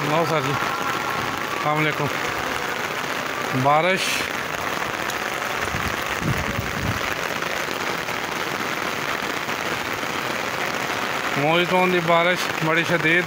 लो sir जी, अस्सलाम वालेकुम। बारिश मोइतों की बारिश बड़ी शदीद,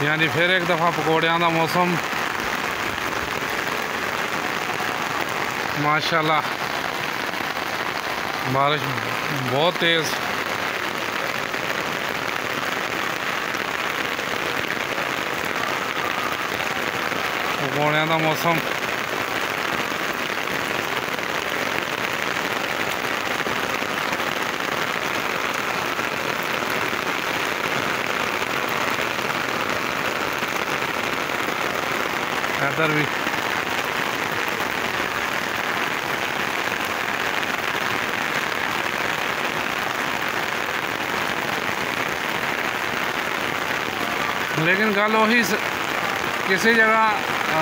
यानी फिर एक दफ़ा पकौड़ियां का मौसम। माशाल्लाह बारिश बहुत तेज़। पकौड़ियां का मौसम। इधर भी लेकिन गल उही, किसी जगह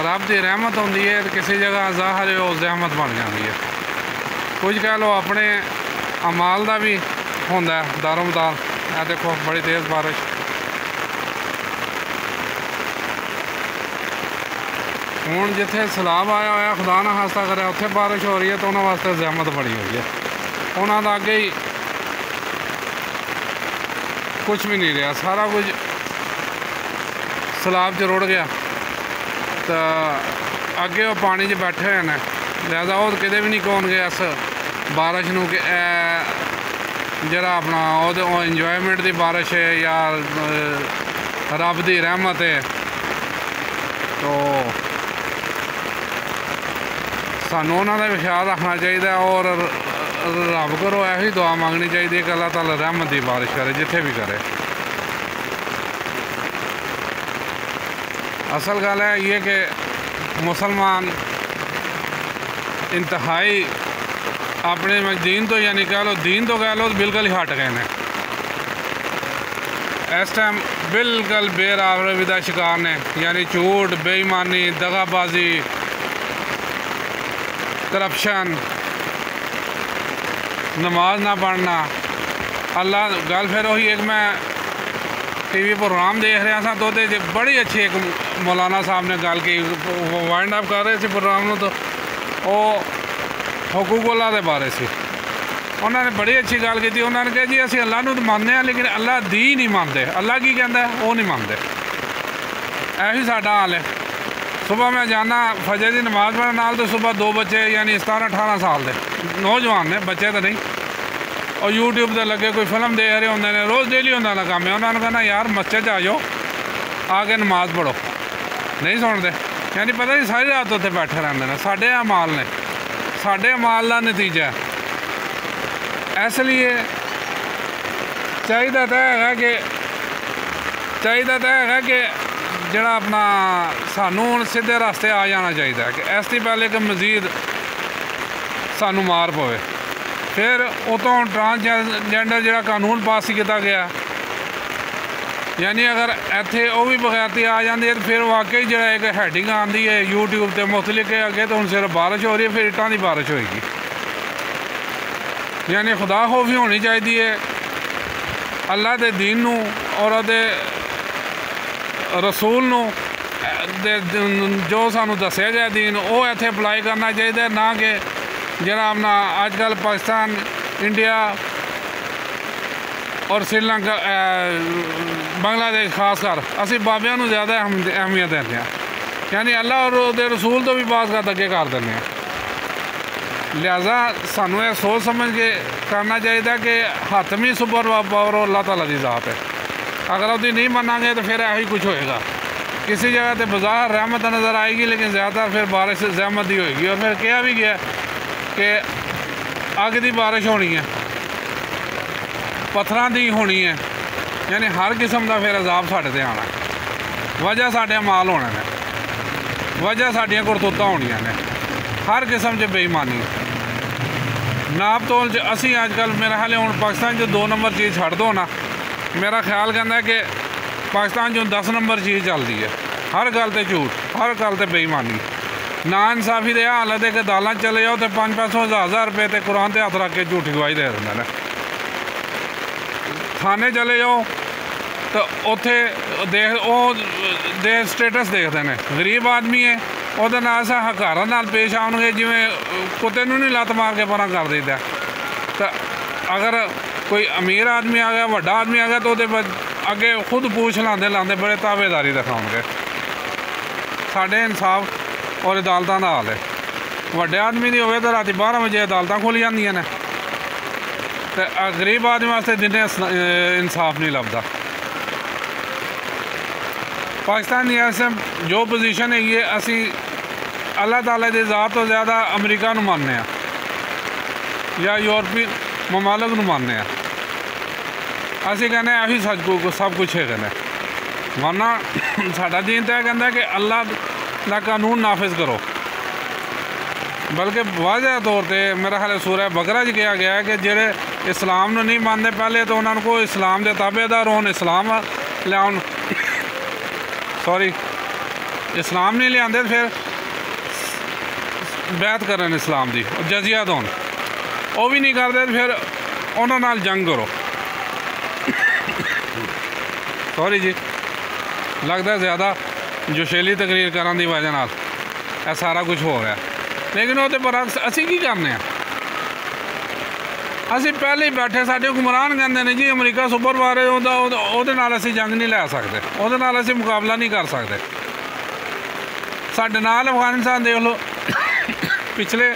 रब की रहमत होंदी है, किसी जगह ज़ाहिर है उस रहमत बन जाती है। कुछ कह लो अपने अमाल का भी होंदा है दारोमदार। यह देखो बड़ी तेज़ बारिश। हुण जिथे सैलाब आया होया, खुदा ना खास्ता करे उत्थे बारिश हो रही है तो उन्होंने वास्ते ज़हमत बड़ी हुई है। उन्होंने अगे ही कुछ भी नहीं रहा, सारा कुछ सैलाब च रुड़ गया। तो अगे वो पानी च बैठे हुए हैं, लिहाजा वो किते भी नहीं कौन गए इस बारिश नूं कि जरा अपना वो इंजॉयमेंट की बारिश है या रब की रहमत है। तो सानू उन्होंने भी ख्याल रखना चाहिए और रब करो यही दुआ मंगनी चाहिए कि अल्लाह ताला रहमत की बारिश करे जिथे भी करे। असल गल है ये कि मुसलमान इंतहाई अपने दीन तो, यानी कह लो दीन तो कह लो बिल्कुल ही हट गए हैं। इस टाइम बिल्कुल बेराबरी का शिकार ने, यानी झूठ, बेईमानी, दगाबाजी, करप्शन, नमाज ना पढ़ना। अल्लाह गल फिर वही, एक मैं टीवी प्रोग्राम देख रहा था तो बड़ी अच्छी एक मौलाना साहब ने गल की, वाइंड अप कर रहे थे प्रोग्राम। तो वो हकूकुल्लाह के बारे से उन्होंने बड़ी अच्छी गल की। उन्होंने कहा जी असी अल्लाह नूं तो मानते हैं लेकिन अल्लाह दी नहीं मानते। अल्लाह की कहता है वो नहीं मानते। यही साडा हाल है। सुबह मैं जाना फजर की नमाज पढ़ने नाल, तो सुबह दो बच्चे यानी 17-18 साल के नौजवान ने, बच्चे तो नहीं, और यूट्यूब पर लगे कोई फिल्म देख रहे होंगे ने। रोज़ डेली होंदा ना काम है। उन्होंने कहना यार मस्जिद आ जाओ, आके नमाज पढ़ो, नहीं सुनते। यानी पता नहीं सारी रात उत्थे बैठे रहते हैं। साढ़े अमाल ने, साढ़े अमाल का नतीजा है। इसलिए चाहिए तो है कि जड़ा अपना सानू हुण सीधे रास्ते आ जाना चाहिए कि इससे पहले कि मजीद सानू मार पवे। फिर उतों ट्रांसजेंडर जड़ा कानून पास किया गया, यानी अगर इत्थे वो भी बगैरती आ जाती है तो फिर वाकई जो एक हैडिंग आती है यूट्यूब पर मुख्तलिफ के अगे, तो हुण सिर्फ बारिश हो रही है, फिर इट्टां की बारिश होएगी। यानी खुदा खौफी होनी चाहिए अल्लाह के दीन नूं और उहदे रसूल नूं, जो सानू दस्या गया दीन वो इत्थे अप्लाई करना चाहिए, ना कि जरा अपना अजकल पाकिस्तान, इंडिया और श्रीलंका, बांग्लादेश खासकर असी बाबियां नूं ज़्यादा अहमियत देते हैं। यानी अल्लाह और उहदे रसूल तो भी बात अगे कर देंगे हैं। लिहाजा सानू यह सोच समझ के करना चाहिए कि हतमी सुपर पावर अल्लाह ताला की ज़ात है। अगर उसकी नहीं मनांगे तो फिर यही कुछ होएगा। किसी जगह तो बाजार रहमत नज़र आएगी लेकिन ज़्यादातर फिर बारिश जहमत ही होएगी। और फिर कहा भी गया कि अग की बारिश होनी है, पत्थरों की होनी है, यानी हर किस्म का फिर अजाब साढ़े ते आना। वजह साढ़े अमाल होने ने, वजह साड़ियाँ करतूतां होनियां ने, हर किस्म से बेईमानी। नाप तोल असी अजकल मेरा ख्याल है हुण पाकिस्तान जो 2 नंबर चीज़ छड़ दो ना, मेरा ख्याल कहता है कि पाकिस्तान जो 10 नंबर चीज़ चलती है। हर गल ते झूठ, हर गल ते बेईमानी, ना इंसाफी दे हालत है कि दालां चले जाओ तो 500-500 हज़ार रुपये तो कुरान ते हथ रख के झूठी गवाही दे देंगे ने। थाने चले जाओ तो उत्थे देख दे स्टेटस देखते हैं। गरीब आदमी है ਉਹਦੇ ਨਾਲ ਅਸਾਂ ਹਕਾਰਾਂ ਨਾਲ ਪੇਸ਼ ਆਉਣਗੇ, ਜਿਵੇਂ ਕੁੱਤੇ ਨੂੰ ਨਹੀਂ ਲੱਤ ਮਾਰ ਕੇ ਪਰਾਂ ਕਰ ਦਿੰਦਾ। ਤਾਂ ਅਗਰ ਕੋਈ ਅਮੀਰ ਆਦਮੀ ਆ ਗਿਆ, ਵੱਡਾ ਆਦਮੀ ਆ ਗਿਆ, ਤਾਂ ਉਹਦੇ ਅੱਗੇ ਖੁਦ ਪੂਛ ਲਾਉਂਦੇ ਬੜੇ ਤਾਬੇਦਾਰੀ ਦਿਖਾਉਣਗੇ। ਸਾਡੇ ਇਨਸਾਫ ਔਰ ਅਦਾਲਤਾਂ ਦਾ ਹਾਲ ਹੈ। ਵੱਡੇ ਆਦਮੀ ਦੀ ਹੋਵੇ ਤਾਂ ਰਾਤੀ 12 ਵਜੇ ਅਦਾਲਤਾਂ ਖੁੱਲ੍ਹ ਜਾਂਦੀਆਂ ਨੇ, ਅਤੇ ਗਰੀਬ ਆਦਮੀ ਵਾਸਤੇ ਦਿਨੇ ਇਨਸਾਫ ਨਹੀਂ ਲੱਭਦਾ। पाकिस्तान की इस जो पोजीशन हैगी है, असी अल्लाह ताला की ज़ात तो ज़्यादा अमरीका नूं मानने या यूरोपी ममालक नूं मानने। असी कहने अभी सब कुछ है कहने, वरना साडा दीन तो कहता है कि अल्लाह का कानून नाफिज करो। बल्कि वाज़ह तौर पर मेरा ख्याल सूरह बकरा च कहा गया है कि जेड़े इस्लाम नूं नहीं मानते पहले तो उन्होंने को इस्लाम के ताबेदार होन, इस्लाम लियाउन, सॉरी इस्लाम नहीं लिया फिर बैत करन इस्लाम की, जजिया दोन वो भी नहीं करते फिर उन्होंने नाल जंग करो। सॉरी जी, लगता ज़्यादा जोशीली तकरीर करने की वजह नाल यह सारा कुछ हो रहा, लेकिन वो बरअक्स असी की करने असी पहले ही बैठे। साडे हुक्मरान कहते हैं जी अमरीका सुपर पावर है, ਉਹਦੇ ਨਾਲ ਅਸੀਂ जंग नहीं लै सकते, ਉਹਦੇ ਨਾਲ ਅਸੀਂ मुकाबला नहीं कर सकते। साडे नाल अफगानिस्तान देख लो, पिछले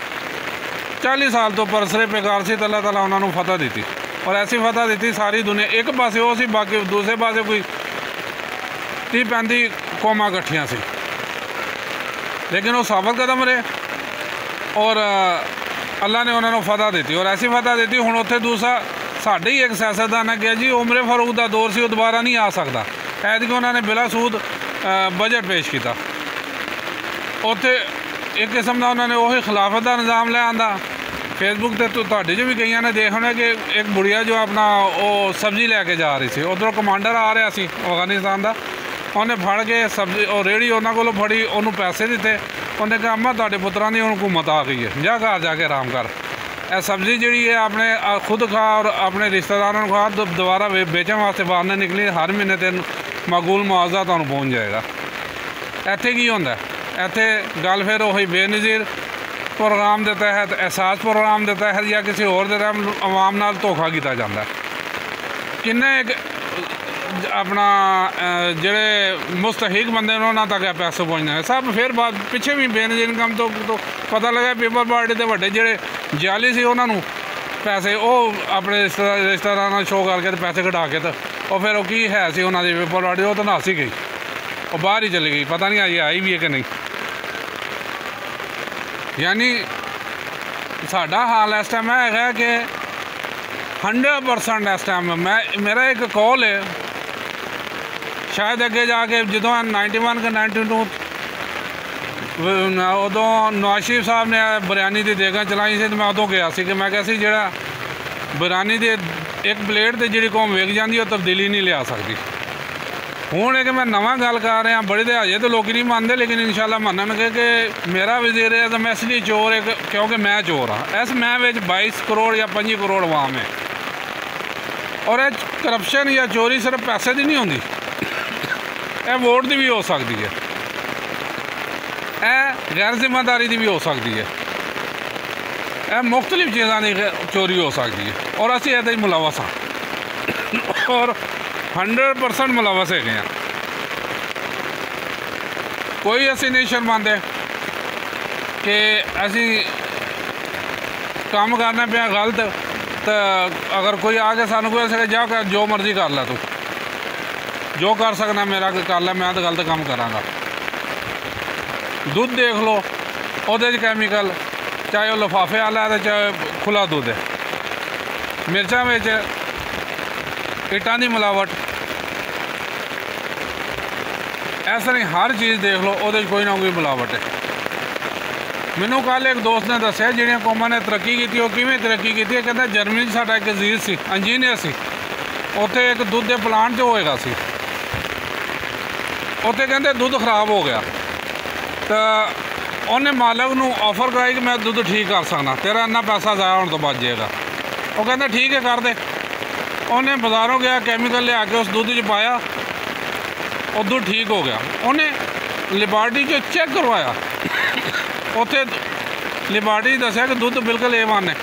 40 साल तो परसरे बेकार से अल्लाह ताला उन्होंने फतह दी, और ऐसी फतह दी सारी दुनिया एक पासे वो सी, बाकी दूसरे पासे कोई 30-35 कौमां इकट्ठियां सी, लेकिन वो साबित कदम रहे और अल्लाह ने उन्होंने फतह दी, और ऐसी फतह दी। हुण उत्थे दूसरा साढ़े ही एक सियासतदान ने कहा जी उमर फारूक का दौर से दोबारा नहीं आ सकता, ऐतकी उन्होंने बिला सूद बजट पेश किया। उत्थे एक किस्म का उन्होंने वही खिलाफत का निज़ाम ले आंदा। फेसबुक से तुहाडे जो भी कई ने देख होना कि एक बुढ़िया जो अपना वो सब्जी लैके जा रही थी, उधरों कमांडर आ रहा सी अफगानिस्तान का, उन्हें फड़ के सब्जी और रेहड़ी उन्होंने को फड़ी, उन्होंने पैसे दिते, उन्हें कहा अम्मा तुहाडे पुत्तरां दी हुण हुकूमत आ गई है, जा घर जाके आराम कर, यह सब्जी जी है अपने खुद खा और अपने रिश्तेदारों को खा, दोबारा बेचने वास्ते बाहर नहीं निकली, हर महीने तेन माकूल मुआवजा तुहानूं पहुँच जाएगा। इत्थे की होंदा, इत्थे गल फिर वही बेनज़ीर प्रोग्राम के तहत, एहसास प्रोग्राम के तहत या किसी होर दे तहत आवाम नाल धोखा किया जाता है। किन्ने एक अपना जेड़े मुस्तहिक बंदे उन्होंने तक पैसे पहुँचने हैं सब, फिर बाद पिछे भी बेनज़ीर इनकम तो पता लगा पीपल पार्टी के वड्डे जेड़े जाली सी उन्होंने पैसे वो अपने रिश्तेदारां शो करके पैसे कटा के, तो फिर वो की है सी उन्होंने पीपल पार्टी, वो तो नस ही गई, वो बाहर ही चली गई, पता नहीं आई भी है कि नहीं। यानी साडा हाल इस टाइम है कि 100% इस टाइम मेरा एक कॉल है, शायद अगे जाके जो 91 के 92 उदों नवाज शरीफ साहब ने बिरयानी की देगा चलाई सी, तो मैं उदों गया कि मैं कहा जो बिरयानी के एक प्लेट से जी कौम वेक जाती वो तब्दीली नहीं लिया सकती। हूँ एक मैं नवा गल कर रहा, बड़े तो हजे तो लोग नहीं मानते, लेकिन इंशाल्लाह मनणगे कि मेरा वज़ीर आज़म इसलिए चोर है क्योंकि मैं चोर हाँ। इस मैं 22 करोड़ या 25 करोड़ आवाम है, और यह करप्शन या चोरी सिर्फ पैसे की नहीं होती, यह वोट की भी हो सकती है, यह गैर जिम्मेदारी की भी हो सकती है, यह मुख्तलिफ चीज़ों की चोरी हो सकती है, और असी ये मुलवस हाँ और 100% मुलवस है। कोई असी नहीं शर्माते कि असी काम करना पे गलत, तो अगर कोई आके सानू कोई सके जा कर जो मर्जी कर ला, तू जो कर सकना मेरा कर ला, मैं तो गलत काम करांगा। दूध देख लो, ਉਹਦੇ 'ਚ ਕੈਮੀਕਲ, ਚਾਹੇ ਉਹ ਲਿਫਾਫੇ ਵਾਲਾ ਹੈ ਚਾਹੇ ਖੁੱਲਾ ਦੁੱਧ ਹੈ। ਮਿਰਚਾਂ ਵਿੱਚ ਇੱਟਾਂ ਦੀ ਮਿਲਾਵਟ, ਇਸ ਤਰ੍ਹਾਂ ਹਰ ਚੀਜ਼ ਦੇਖ ਲਓ ਉਹਦੇ 'ਚ ਕੋਈ ਨਾ ਕੋਈ ਮਿਲਾਵਟ ਹੈ। ਮੈਨੂੰ ਕੱਲ੍ਹ ਇੱਕ ਦੋਸਤ ਨੇ ਦੱਸਿਆ ਜਿਹੜੀਆਂ ਕੌਮਾਂ ਨੇ ਤਰੱਕੀ ਕੀਤੀ ਉਹ ਕਿਵੇਂ ਤਰੱਕੀ ਕੀਤੀ ਹੈ। ਕਹਿੰਦਾ ਜਰਮਨੀ 'ਚ ਸਾਡਾ ਇੱਕ ਅਜ਼ੀਜ਼ ਸੀ, ਇੰਜੀਨੀਅਰ ਸੀ, ਉੱਥੇ ਇੱਕ ਦੁੱਧ ਦੇ ਪਲਾਂਟ 'ਚ ਹੋਏਗਾ ਸੀ, ਉੱਥੇ ਕਹਿੰਦੇ ਦੁੱਧ ਖਰਾਬ ਹੋ ਗਿਆ ਤਾਂ ਉਹਨੇ ਮਾਲਕ ਨੂੰ ਆਫਰ ਕਰਾਈ ਕਿ ਮੈਂ ਦੁੱਧ ਠੀਕ ਕਰ ਸਕਦਾ, ਤੇਰਾ ਇੰਨਾ ਪੈਸਾ ਜ਼ਾਇਆ ਹੋਣ ਤੋਂ ਬਚ ਜਾਏਗਾ। ਉਹ ਕਹਿੰਦਾ ਠੀਕ ਹੈ ਕਰ ਦੇ। ਉਹਨੇ ਬਾਜ਼ਾਰੋਂ ਗਿਆ ਕੈਮੀਕਲ ਲਿਆ ਕੇ ਉਸ ਦੁੱਧ 'ਚ ਪਾਇਆ, ਉਹ ਦੁੱਧ ਠੀਕ ਹੋ ਗਿਆ। ਉਹਨੇ ਲੈਬਾਰਟਰੀ 'ਚ ਚੈੱਕ ਕਰਵਾਇਆ, ਉੱਥੇ ਲੈਬਾਰਟਰੀ ਦੱਸਿਆ ਕਿ ਦੁੱਧ ਬਿਲਕੁਲ A1 ਹੈ,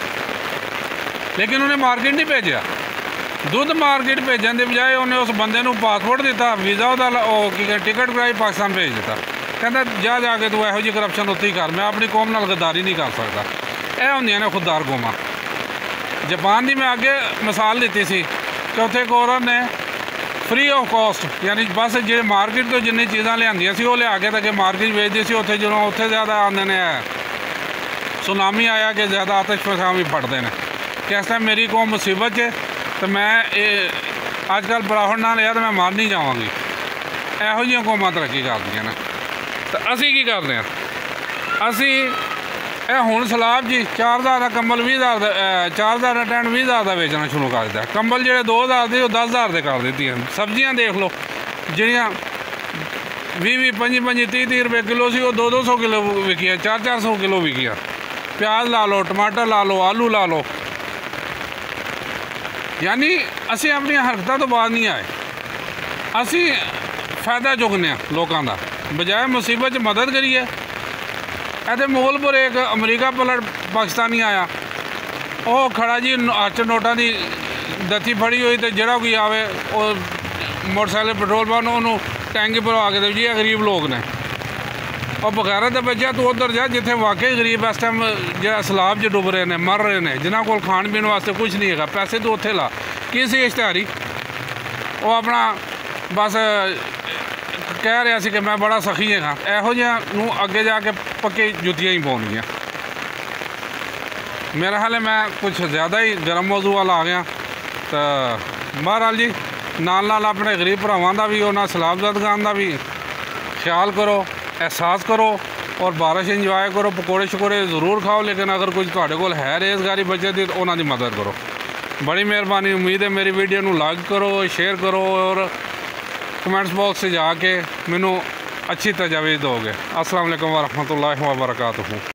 ਲੇਕਿਨ ਉਹਨੇ ਮਾਰਕੀਟ ਨਹੀਂ ਭੇਜਿਆ। ਦੁੱਧ ਮਾਰਕੀਟ ਭੇਜਣ ਦੇ ਬਜਾਏ ਉਹਨੇ ਉਸ ਬੰਦੇ ਨੂੰ ਪਾਸਪੋਰਟ ਦਿੱਤਾ, ਵੀਜ਼ਾ ਉਹਦਾ ਉਹ ਕੀ ਟਿਕਟ ਕਰਾਈ, ਪਾਕਿਸਤਾਨ ਭੇਜ ਦਿੱਤਾ। ਕਹਿੰਦਾ ਜਾ ਕੇ ਤੂੰ ਇਹੋ ਜਿਹੀ ਕਰਪਸ਼ਨ ਉੱਥੇ ਹੀ ਕਰ, ਮੈਂ ਆਪਣੀ ਕੌਮ ਨਾਲ ਗੱਦਾਰੀ ਨਹੀਂ ਕਰ ਸਕਦਾ। ਇਹ ਹੁੰਦੀਆਂ ਨੇ ਖੁਦਦਾਰ ਕੌਮਾਂ। ਜਾਪਾਨ ਦੀ ਮੈਂ ਅੱਗੇ ਮਿਸਾਲ ਦਿੱਤੀ ਸੀ ਕਿ ਉੱਥੇ ਇੱਕ ਔਰਤ ਨੇ ਫ੍ਰੀ ਆਫ ਕਾਸਟ, ਯਾਨੀ ਬਸ ਜਿਹੜੇ ਮਾਰਕੀਟ ਤੋਂ ਜਿੰਨੀ ਚੀਜ਼ਾਂ ਲਿਆਂਦੀਆਂ ਸੀ ਉਹ ਲਿਆ ਕੇ ਤਾਂ ਅੱਗੇ ਮਾਰਕੀਟ ਵੇਚਦੀ ਸੀ। ਉੱਥੇ ਜਦੋਂ ਉੱਥੇ ਜ਼ਿਆਦਾ ਆਉਂਦੇ ਨੇ ਸੁਨਾਮੀ ਆਇਆ ਕਿ ਜ਼ਿਆਦਾ ਆਤਿਸ਼ਫਸ਼ਾਂ ਵੀ ਫਟਦੇ ਨੇ ਕਿ ਇਸ ਟਾਈਮ ਮੇਰੀ ਕੌਮ ਮੁਸੀਬਤ 'ਚ ਤੇ ਮੈਂ ਇਹ ਅੱਜ ਕੱਲ੍ਹ ਬਰਾਹਣ ਨਾਲ ਲਿਆ ਤਾਂ ਮੈਂ ਮਰ ਨਹੀਂ ਜਾਵਾਂਗੀ। ਇਹੋ ਜਿਹੀਆਂ ਕੌਮਾਂ ਤਰੱਕੀ ਕਰਦੀਆਂ ਨੇ। ਤਾਂ ਅਸੀਂ ਕੀ ਕਰਦੇ ਹਾਂ? ਅਸੀਂ ਇਹ ਹੁਣ ਸਲਾਬ ਜੀ 4000 ਦਾ ਕੰਬਲ 20000 ਦਾ 4000 ਦਾ ਟੈਂਟ 20000 ਦਾ ਵੇਚਣਾ ਸ਼ੁਰੂ ਕਰ ਦਿੱਤਾ। ਕੰਬਲ ਜਿਹੜੇ 2000 ਦੇ ਉਹ 10000 ਦੇ ਕਰ ਦਿੱਤੀਆਂ। ਸਬਜ਼ੀਆਂ ਦੇਖ ਲਓ ਜਿਹੜੀਆਂ 20-20, 25-25, 30-30 ਰੁਪਏ ਕਿਲੋ ਸੀ ਉਹ 200-200 ਕਿਲੋ ਵਿਕੀਆਂ, 400-400 ਕਿਲੋ ਵਿਕੀਆਂ। ਪਿਆਜ਼ ਲਾ ਲਓ, ਟਮਾਟਰ ਲਾ ਲਓ, ਆਲੂ ਲਾ ਲਓ। ਯਾਨੀ ਅਸੀਂ ਆਪਣੀਆਂ ਹਰਕਤਾਂ ਤੋਂ ਬਾਅਦ ਨਹੀਂ ਆਏ, ਅਸੀਂ ਫਾਇਦਾ ਚੁੱਕਦੇ ਹਾਂ ਲੋਕਾਂ ਦਾ, ਬਜਾਏ ਮੁਸੀਬਤ 'ਚ ਮਦਦ ਕਰੀਏ। ਇਹਦੇ ਮੁਗਲਪੁਰ ਇੱਕ ਅਮਰੀਕਾ ਪਲਟ ਪਾਕਿਸਤਾਨੀ ਆਇਆ, ਉਹ ਖੜਾ ਜੀ 8 ਨੋਟਾਂ ਦੀ ਦੱਥੀ ਫੜੀ ਹੋਈ, ਅਤੇ ਜਿਹੜਾ ਕੋਈ ਆਵੇ ਉਹ ਮੋਟਰਸਾਈਕਲ ਪੈਟਰੋਲ ਪੰਪ ਉਹਨੂੰ ਟੈਂਕੀ ਭਰਵਾ ਕੇ ਦੇ ਜੀ। ਇਹ ਗਰੀਬ ਲੋਕ ਨੇ। ਉਹ ਬਗੈਰਤ ਦੇ ਬੱਚਾ ਤੂੰ ਉੱਧਰ ਜਾ ਜਿੱਥੇ ਵਾਕਈ ਗਰੀਬ ਇਸ ਟਾਈਮ ਜਿਹੜਾ ਸਲਾਬ 'ਚ ਡੁੱਬ ਰਹੇ ਨੇ, ਮਰ ਰਹੇ ਨੇ, ਜਿਨ੍ਹਾਂ ਕੋਲ ਖਾਣ ਪੀਣ ਵਾਸਤੇ ਕੁਝ ਨਹੀਂ ਹੈਗਾ, ਪੈਸੇ ਤੂੰ ਉੱਥੇ ਲਾ। ਕੀ ਸੀ ਇਸ਼ਤਿਹਾਰੀ? ਉਹ ਆਪਣਾ ਬਸ ਕਹਿ ਰਿਹਾ ਸੀ ਕਿ ਮੈਂ ਬੜਾ ਸਖੀ ਹੈਗਾ। ਇਹੋ ਜਿਹਾ ਨੂੰ ਅੱਗੇ ਜਾ ਕੇ ਪੱਕੇ ਜੁੱਤੀਆਂ ਹੀ ਪਾਉਣਗੀਆਂ। ਮੇਰਾ ਹਾਲੇ ਮੈਂ ਕੁਝ ਜ਼ਿਆਦਾ ਹੀ ਗਰਮ ਮੌਜੂ ਵਾਲਾ ਆ ਗਿਆ। ਤਾਂ ਬਹਰਹਾਲ ਜੀ ਨਾਲ ਆਪਣੇ ਗਰੀਬ ਭਰਾਵਾਂ ਦਾ ਵੀ, ਉਹਨਾਂ ਸਲਾਬਜ਼ਦਗਾਂ ਦਾ ਵੀ ਖਿਆਲ ਕਰੋ, एहसास करो और बारिश इंजॉय करो। पकौड़े शकौड़े ज़रूर खाओ, लेकिन अगर कुछ तुहाडे कोल है रेज़गारी बचे दी तो उन्होंने मदद करो। बड़ी मेहरबानी। उम्मीद है मेरी वीडियो को लाइक करो, शेयर करो और कमेंट्स बॉक्स से जाके मैनू अच्छी तजावीज़ दोगे। अस्सलाम वालेकुम व रहमतुल्लाहि व बरकातुहू।